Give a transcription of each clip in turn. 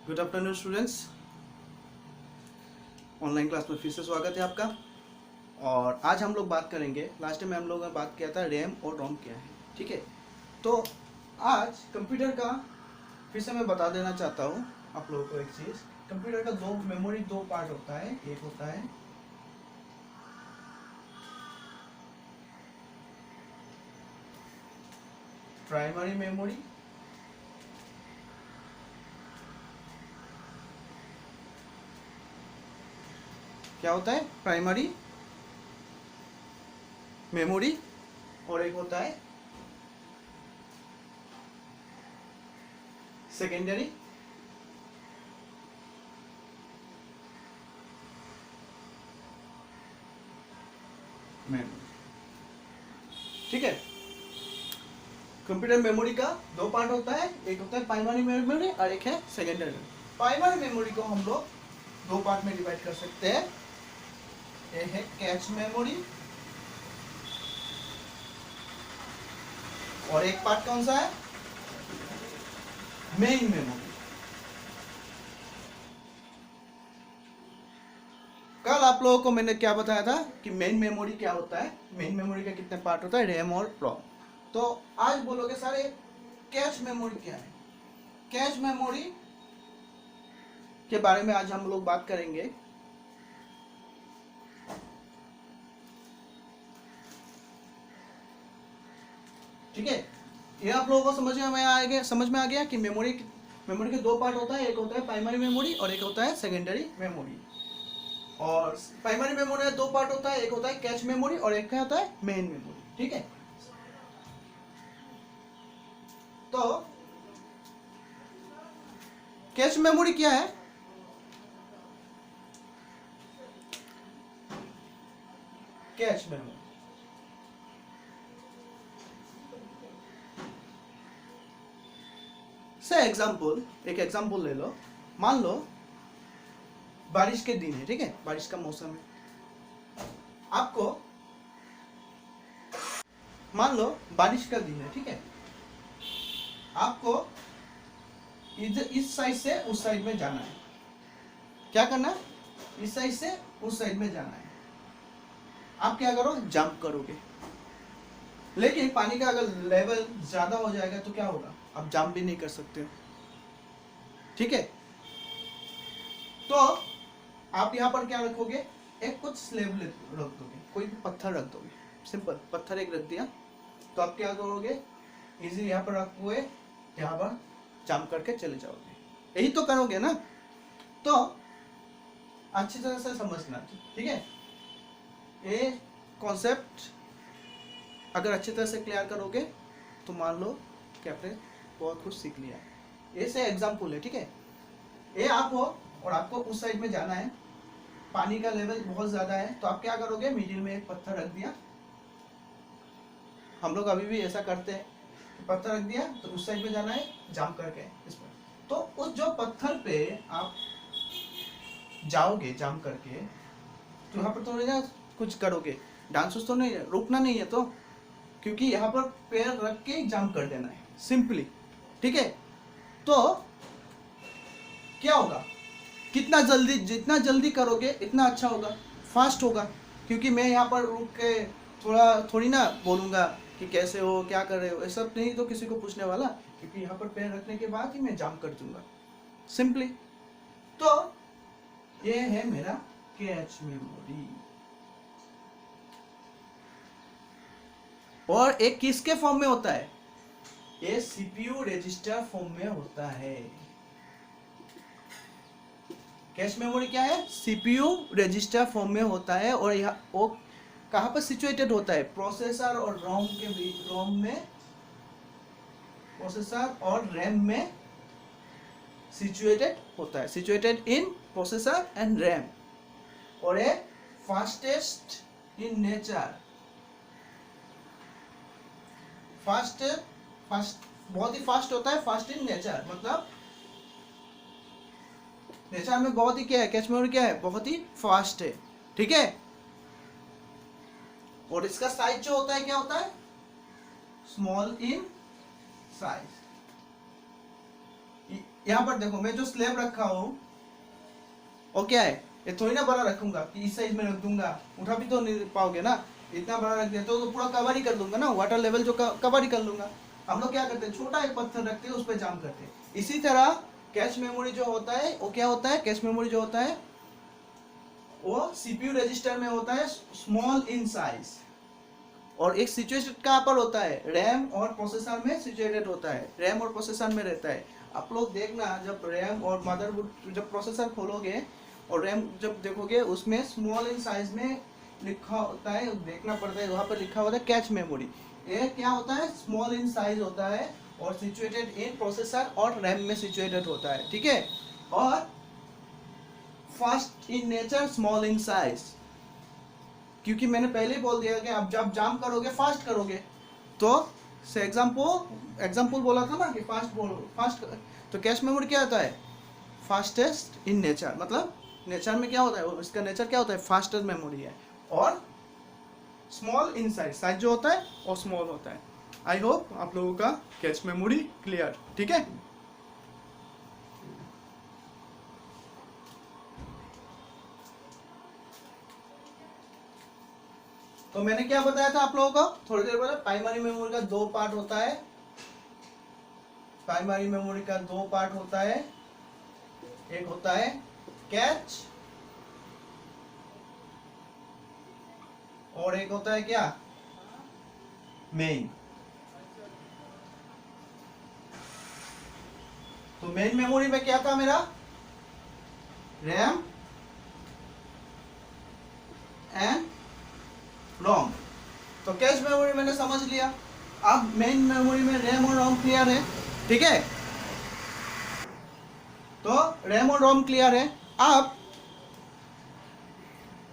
Good afternoon students. Online class में फिर से स्वागत है आपका। और आज हम लोग बात करेंगे, लास्ट टाइम हम लोगों ने बात किया था रैम और रोम क्या है, ठीक है। तो आज कंप्यूटर का फिर से मैं बता देना चाहता हूँ आप लोगों को एक चीज़। कंप्यूटर का दो मेमोरी, दो पार्ट होता है। एक होता है प्राइमरी मेमोरी, क्या होता है प्राइमरी मेमोरी, और एक होता है सेकेंडरी मेमोरी, ठीक है। कंप्यूटर मेमोरी का दो पार्ट होता है, एक होता है प्राइमरी मेमोरी और एक है सेकेंडरी। प्राइमरी मेमोरी को हम लोग दो पार्ट में डिवाइड कर सकते हैं। एक है कैच मेमोरी और एक पार्ट कौन सा है, मेन मेमोरी। कल आप लोगों को मैंने क्या बताया था कि मेन मेमोरी क्या होता है, मेन मेमोरी का कितने पार्ट होता है, रैम और रोम। तो आज बोलोगे सारे कैश मेमोरी क्या है। कैश मेमोरी के बारे में आज हम लोग बात करेंगे। ठीक है, ये आप लोगों को समझ में आ गया कि मेमोरी के दो पार्ट होता है। एक होता है प्राइमरी मेमोरी और एक होता है सेकेंडरी मेमोरी। और प्राइमरी मेमोरी में दो पार्ट होता है, एक होता है कैश मेमोरी और एक होता है मेन मेमोरी, ठीक है। तो कैश मेमोरी क्या है, कैश मेमोरी से एक एग्जांपल ले लो। मान लो बारिश के दिन है, ठीक है, बारिश का मौसम है। आपको मान लो बारिश का दिन है, ठीक है। आपको इस साइड से उस साइड में जाना है। क्या करना है, इस साइड से उस साइड में जाना है। आप क्या करो, जंप करोगे। लेकिन पानी का अगर लेवल ज्यादा हो जाएगा तो क्या होगा, आप जंप भी नहीं कर सकते हो, ठीक है। तो आप यहाँ पर क्या रखोगे, एक कुछ स्लेब रख दोगे, कोई भी पत्थर रख दोगे। सिंपल पत्थर एक रख दिया, तो आप क्या करोगे, इजी यहाँ पर रखोगे, यहाँ पर जंप करके चले जाओगे। यही तो करोगे ना। तो अच्छी तरह से समझना, ठीक है। ये कॉन्सेप्ट अगर अच्छी तरह से क्लियर करोगे तो मान लो कि आपने बहुत कुछ सीख लिया। ये से एग्जाम्पल है, ठीक है। ये आप हो और आपको उस साइड में जाना है, पानी का लेवल बहुत ज्यादा है, तो आप क्या करोगे, मिडिल में एक पत्थर रख दिया। हम लोग अभी भी ऐसा करते हैं, पत्थर रख दिया तो उस साइड में जाना है, जंप करके इस पर। तो उस जो पत्थर पे आप जाओगे जंप करके, तो यहाँ पर तो ना कुछ करोगे, डांस तो नहीं है, रुकना नहीं है, तो क्योंकि यहाँ पर पैर रख के जंप कर देना है सिंपली, ठीक है। तो क्या होगा, कितना जल्दी, जितना जल्दी करोगे इतना अच्छा होगा, फास्ट होगा। क्योंकि मैं यहाँ पर रुक के थोड़ी ना बोलूँगा कि कैसे हो, क्या कर रहे हो, ये सब नहीं तो किसी को पूछने वाला, क्योंकि यहाँ पर पैर रखने के बाद ही मैं जंप कर दूंगा सिंपली। तो ये है मेरा कैच मेमोरी। और एक किसके फॉर्म में होता है, ये सीपीयू रजिस्टर फॉर्म में होता है। कैश मेमोरी क्या है, सीपीयू रजिस्टर फॉर्म में होता है। और यह वो कहाँ पर सिचुएटेड होता है, प्रोसेसर और रोम के बीच, रोम में, प्रोसेसर और रैम में सिचुएटेड होता है, situated in processor and RAM. और ये फास्टेस्ट इन नेचर, फास्ट बहुत ही फास्ट होता है, फास्ट इन नेचर मतलब नेचर में बहुत ही क्या है, कैश मेमोरी क्या है, बहुत ही फास्ट है, ठीक है। और इसका साइज जो होता है क्या होता है, स्मॉल इन साइज। यहाँ पर देखो मैं जो स्लैब रखा हूँ वो क्या है, ये थोड़ी ना बड़ा रखूंगा कि इस साइज में रख दूंगा, उठा भी तो नहीं पाओगे ना। इतना बड़ा रख दिया तो पूरा कवर ही कर लूंगा ना, वाटर लेवल जो कवर ही कर लूंगा। हम लोग क्या करते हैं, छोटा एक पत्थर रखते हैं, उस पर जाम करते हैं। इसी तरह कैश मेमोरी जो होता है वो क्या होता है, कैश मेमोरी जो होता है वो सीपीयू रजिस्टर में होता है, स्मॉल इन साइज। और एक सिचुएटेड कहाँ पर होता है, रैम और प्रोसेसर में सिचुएटेड होता है, रैम और प्रोसेसर में रहता है। आप लोग देखना जब रैम और मदरबोर्ड जब प्रोसेसर खोलोगे और रैम जब देखोगे उसमें स्मॉल इन साइज में लिखा होता है, देखना पड़ता है, वहाँ पर लिखा होता है कैच मेमोरी। ये क्या होता है, स्मॉल इन साइज होता है और सिचुएटेड इन प्रोसेसर और रैम में सिचुएटेड होता है, ठीक है। और fast in nature, small in size, क्योंकि मैंने पहले ही बोल दिया कि आप जब जाम करोगे फास्ट करोगे, तो से एग्जाम्पल बोला था ना कि फास्ट। तो कैश मेमोरी क्या होता है, फास्टेस्ट इन नेचर, मतलब नेचर में क्या होता है, इसका नेचर क्या होता है, फास्टेस्ट मेमोरी है। और स्मॉल इन साइज, साइज जो होता है वो स्मॉल होता है। आई होप आप लोगों का कैश मेमोरी क्लियर, ठीक है। तो मैंने क्या बताया था आप लोगों को थोड़ी देर पहले, प्राइमरी मेमोरी का दो पार्ट होता है, प्राइमरी मेमोरी का दो पार्ट होता है, एक होता है कैच और एक होता है क्या, मेन। तो मेन मेमोरी में क्या था मेरा, रैम एंड रोम। तो कैश मेमोरी मैंने समझ लिया। अब मेन मेमोरी में रैम और रोम क्लियर है, ठीक है। तो रैम और रोम क्लियर है। अब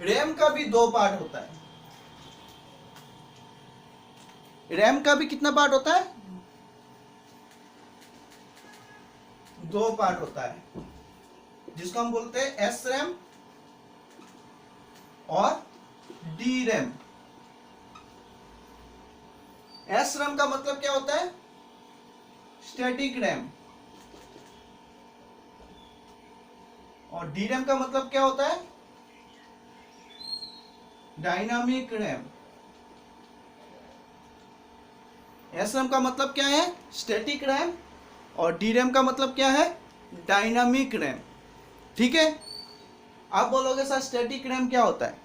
रैम का भी दो पार्ट होता है। रैम का भी कितना पार्ट होता है, दो पार्ट होता है, जिसको हम बोलते हैं एस रैम और डी रैम। एस रैम का मतलब क्या होता है, स्टैटिक रैम, और डी रैम का मतलब क्या होता है, डायनामिक रैम। एस रैम का मतलब क्या है, स्टैटिक रैम, और डी रैम का मतलब क्या है, डायनामिक रैम, ठीक है। आप बोलोगे सर स्टैटिक रैम क्या होता है,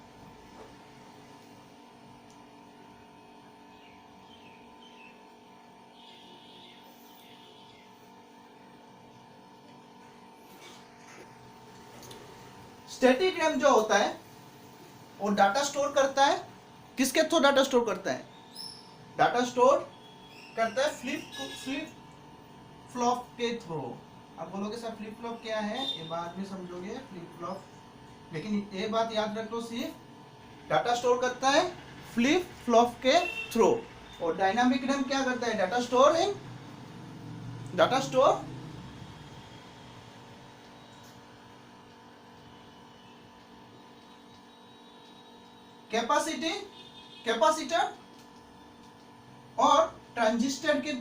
स्टैटिक रैम जो होता है वो डाटा स्टोर करता है, किसके थ्रू डाटा स्टोर करता है, डाटा स्टोर करता है फ्लिप फ्लॉप के थ्रू। आप बोलोगे सर फ्लिप फ्लॉप क्या है, ये बाद में समझोगे फ्लिप फ्लॉप, लेकिन ये बात याद रख लो, सिर्फ डाटा स्टोर करता है फ्लिप फ्लॉप के थ्रू। और डायनामिक रैम क्या करता है, डाटा स्टोर कैपेसिटर और ट्रांजिस्टर के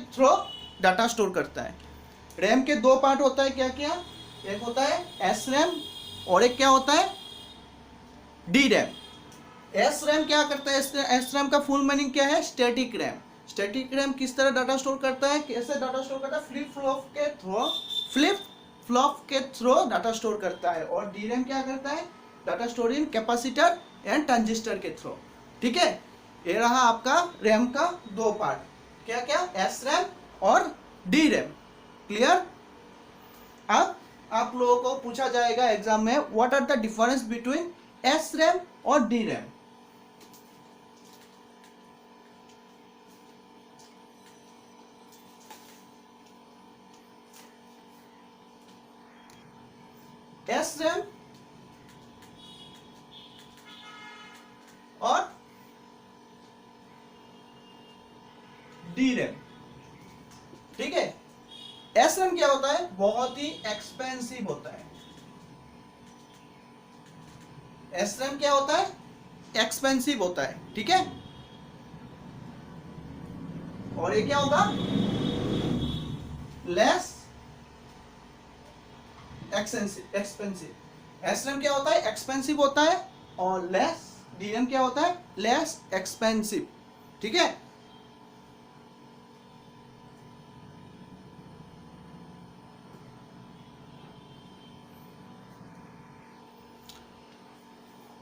थ्रू डाटा स्टोर करता है। रैम के दो पार्ट होता है, क्या क्या, एक होता है एस रैम और एक क्या होता है, डी रैम। एस रैम क्या करता है, एस रैम का फुल मीनिंग क्या है, स्टैटिक रैम। स्टैटिक रैम किस तरह डाटा स्टोर करता है, कैसे डाटा स्टोर करता है, फ्लिप फ्लॉप के थ्रू डाटा स्टोर करता है। और डी रैम क्या करता है, data store in capacitor and transistor के थ्रू, ठीक है। ये रहा आपका रैम का दो पार्ट, क्या क्या, एस रैम और डी रैम, क्लियर। अब आप लोगों को पूछा जाएगा एग्जाम में, what are the difference between S RAM और डी रैम। एस रैम और डी रैम, ठीक है। एस रैम क्या होता है, बहुत ही एक्सपेंसिव होता है। एस रैम क्या होता है, एक्सपेंसिव होता है, ठीक है। और ये क्या होगा, लेस एक्सपेंसिव। एसरैम क्या होता है, एक्सपेंसिव होता है, और लेस डीरैम क्या होता है, लेस एक्सपेंसिव। ठीक है,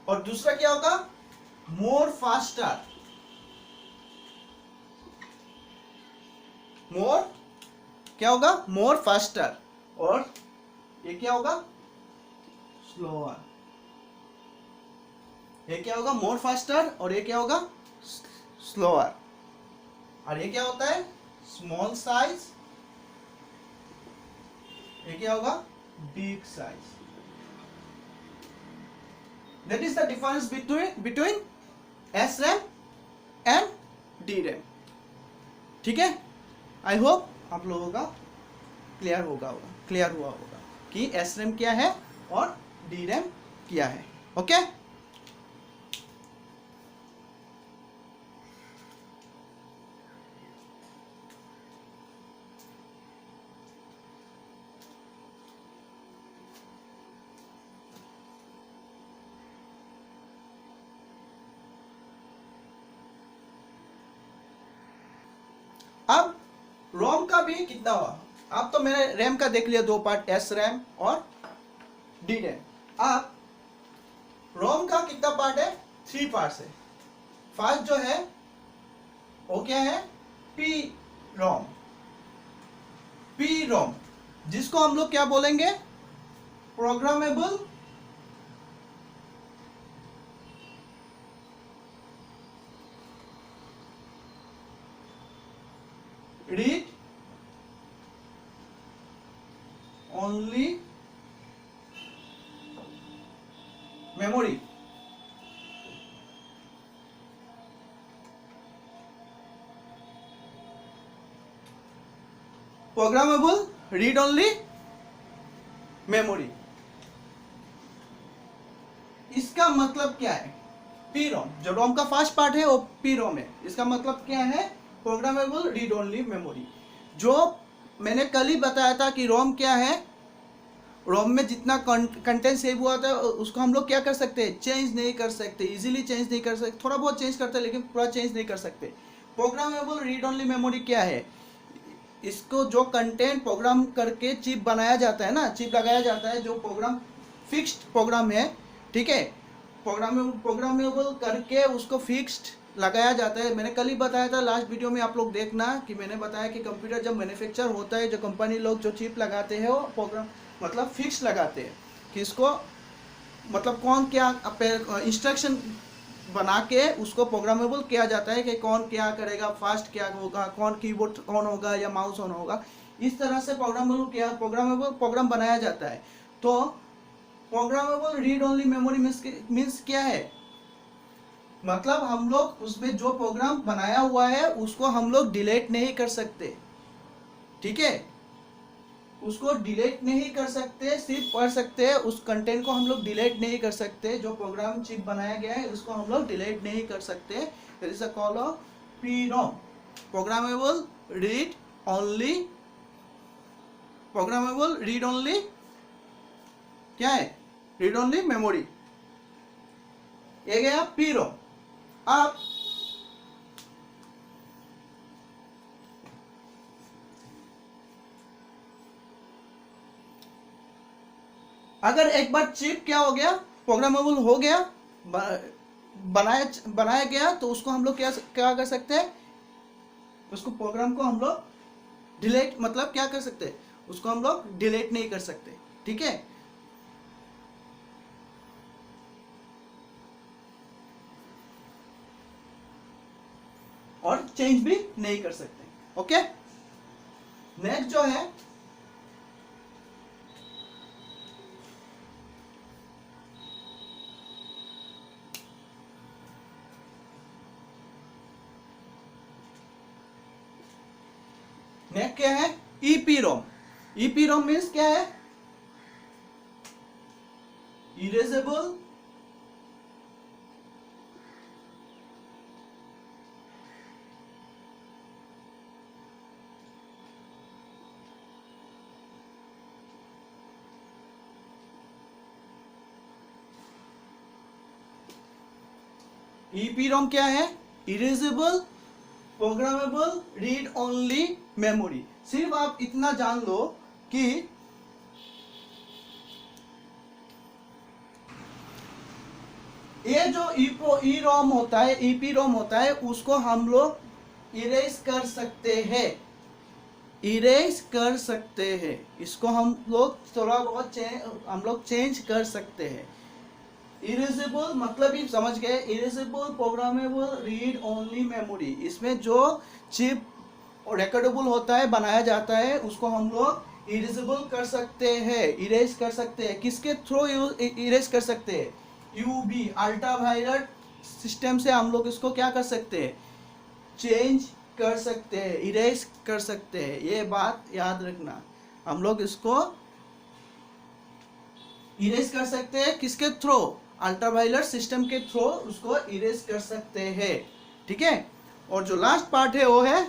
और दूसरा क्या होगा, मोर फास्टर। मोर क्या होगा, मोर फास्टर, और ये क्या होगा, स्लोअर। ये क्या होगा, मोर फास्टर, और ये क्या होगा, स्लोअर। और ये क्या होता है, स्मॉल साइज, ये क्या होगा, big size. That is the difference between SRAM and DRAM। ठीक है, आई होप आप लोगों का क्लियर हुआ होगा कि SRAM क्या है और DRAM क्या है। ओके, अब रोम का भी कितना हुआ, अब तो मैंने रैम का देख लिया दो पार्ट, SRAM और DRAM। अब रोम का कितना पार्ट है, 3 पार्ट है। फर्स्ट जो है वो क्या है, पी रोम। जिसको हम लोग क्या बोलेंगे, programmable read only memory. Programmable read only memory, इसका मतलब क्या है, पी रोम, जो रोम का फर्स्ट पार्ट है वो पी रोम है। इसका मतलब क्या है, प्रोग्रामेबल रीड ओनली मेमोरी। जो मैंने कल ही बताया था कि रोम क्या है, रोम में जितना कंटेंट सेव हुआ था उसको हम लोग क्या कर सकते हैं, चेंज नहीं कर सकते, इजीली चेंज नहीं कर सकते, थोड़ा बहुत चेंज करते हैं लेकिन पूरा चेंज नहीं कर सकते। प्रोग्रामेबल रीड ओनली मेमोरी क्या है, इसको जो कंटेंट प्रोग्राम करके चिप बनाया जाता है ना, चिप लगाया जाता है, जो प्रोग्राम फिक्स्ड प्रोग्राम है, ठीक है, प्रोग्रामेबल करके उसको फिक्स्ड लगाया जाता है। मैंने कल ही बताया था लास्ट वीडियो में, आप लोग देखना कि मैंने बताया कि कंप्यूटर जब मैन्युफैक्चर होता है, जो कंपनी लोग जो चिप लगाते हैं वो प्रोग्राम मतलब फिक्स लगाते हैं कि इसको मतलब कौन क्या इंस्ट्रक्शन बना के उसको प्रोग्रामेबल किया जाता है कि कौन क्या करेगा, फास्ट क्या होगा, कौन कीबोर्ड ऑन होगा या माउस ऑन होगा, इस तरह से प्रोग्रामेबल प्रोग्राम बनाया जाता है। तो programmable read only memory means क्या है, मतलब हम लोग उसमें जो प्रोग्राम बनाया हुआ है उसको हम लोग डिलीट नहीं कर सकते। ठीक है, उसको डिलीट नहीं कर सकते, सिर्फ पढ़ सकते हैं, उस कंटेंट को हम लोग डिलीट नहीं कर सकते। जो प्रोग्राम चिप बनाया गया है उसको हम लोग डिलीट नहीं कर सकते। That is a call of PROM, programmable read only, programmable read only क्या है, रीड ओनली मेमोरी, ये गया PROM। अब अगर एक बार चिप क्या हो गया, प्रोग्रामेबल हो गया, बनाया गया, तो उसको हम लोग क्या क्या कर सकते हैं, उसको प्रोग्राम को हम लोग डिलीट मतलब क्या कर सकते हैं, उसको हम लोग डिलीट नहीं कर सकते। ठीक है, और चेंज भी नहीं कर सकते। ओके, नेक्स्ट जो है नेक्स्ट क्या है, EPROM। EPROM मीन्स क्या है, इरेजेबल EPROM क्या है? Erasable programmable read only memory. सिर्फ आप इतना जान लो कि ये जो EPROM होता है, EPROM होता है, उसको हम लोग इरेज कर सकते हैं, इरेज कर सकते हैं। इसको हम लोग थोड़ा बहुत हम लोग चेंज कर सकते हैं। इरेजेबल मतलब ही समझ गए, erasable programmable read only memory. इसमें जो चिप रिकॉर्डेबल होता है, बनाया जाता है, उसको हम लोग इरेजेबल कर सकते हैं, इरेज कर सकते हैं। किसके थ्रू इरेज कर सकते हैं? यूवी अल्ट्रावायलेट सिस्टम से हम लोग इसको क्या कर सकते हैं? चेंज कर सकते हैं, इरेज कर सकते हैं। ये बात याद रखना, हम लोग इसको इरेज कर सकते हैं। किसके थ्रू? अल्ट्रावायलेट सिस्टम के थ्रू उसको इरेज कर सकते हैं, ठीक है। और जो लास्ट पार्ट है वो है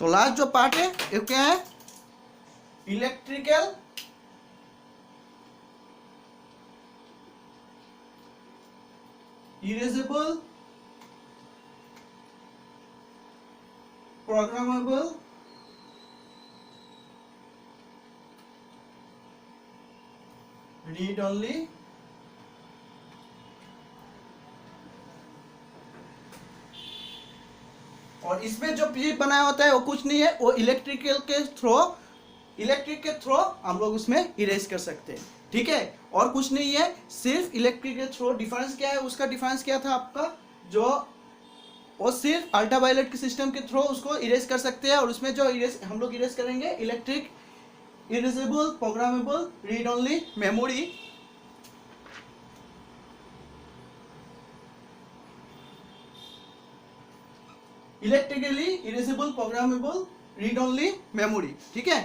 तो लास्ट जो पार्ट है ये क्या है? Electrical erasable programmable read only और इसमें जो चिप बनाया होता है वो कुछ नहीं है, वो इलेक्ट्रिक के थ्रू हम लोग उसमें इरेज कर सकते हैं, ठीक है। और कुछ नहीं है, सिर्फ इलेक्ट्रिक के थ्रू। डिफरेंस क्या है? उसका डिफरेंस क्या था आपका? जो वो सिर्फ अल्ट्रावायलेट के सिस्टम के थ्रू उसको इरेज कर सकते हैं, और उसमें जो इरेज हम लोग इरेज करेंगे electric erasable programmable read only memory. Electrically erasable programmable read only memory, ठीक है।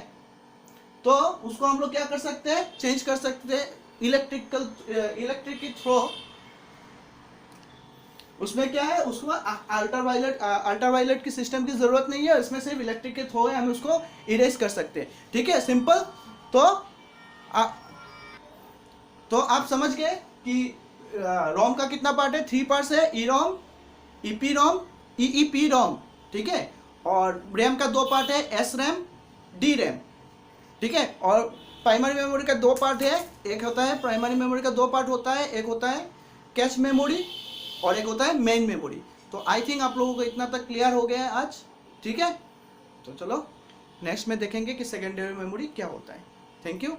तो उसको हम लोग क्या कर सकते हैं? चेंज कर सकते हैं इलेक्ट्रिक के थ्रू। उसमें क्या है? उसको अल्ट्रावायलेट की सिस्टम की जरूरत नहीं है, इसमें सिर्फ इलेक्ट्रिक के थ्रू है, हम उसको इरेज कर सकते हैं, ठीक है, सिंपल। तो तो आप समझ गए कि रोम का कितना पार्ट है? 3 पार्ट्स है, EROM, EPROM, EEPROM, ठीक है। और रैम का 2 पार्ट है, SRAM, DRAM, ठीक है। और प्राइमरी मेमोरी का 2 पार्ट है, एक होता है प्राइमरी मेमोरी का 2 पार्ट होता है, एक होता है कैश मेमोरी और एक होता है मेन मेमोरी। तो आई थिंक आप लोगों को इतना तक क्लियर हो गया है आज, ठीक है। तो चलो नेक्स्ट में देखेंगे कि सेकेंडरी मेमोरी क्या होता है। Thank you.